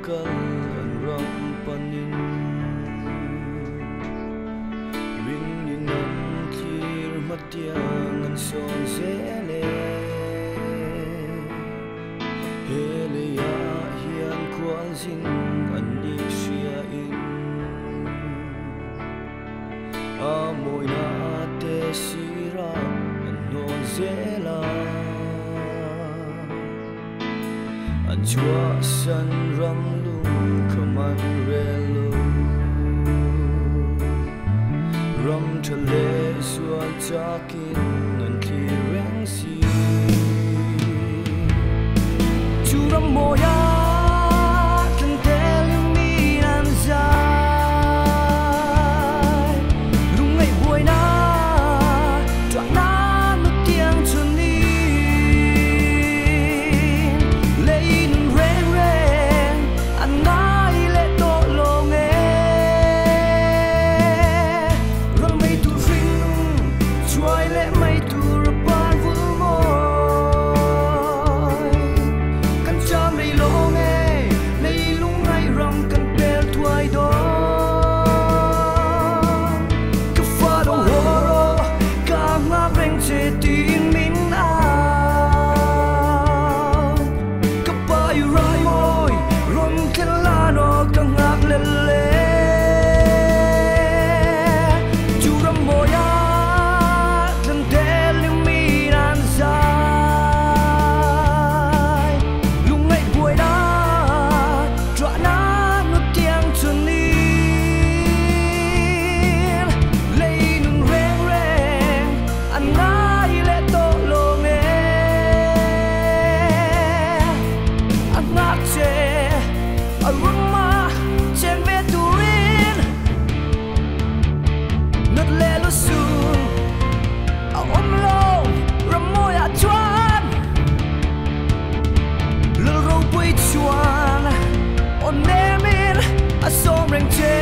kal an ram panin ring in an thlir matiang an son zele Heleya hian kwal zin an ni sia in Amoy na te sira an non zela An chua san ram lung kaman relo Ram thale sual chakin an tireng si Chu ram moya kan tel mi an zai lung ngay buổi na chọn na nó tiếng chuồn đi lấy nung reng reng an ngai lệ to lo nghe rong mây tu phình chuai lệ mây tu rapan vu môi kan cha mây lo nghe lấy lung ngay ram kan tel thuai đó Che tin min ao kapay rai moi rom ken la no kang ngak le le chu ram moya kan tel mi nan sai lung ngay buổi da tọa na nó tiếng chuồn đi lấy nung reng reng an aroma chen ve turin nut le lo sun a om lo ramoy a chuan lo ro pui chuan on nemin a som reng che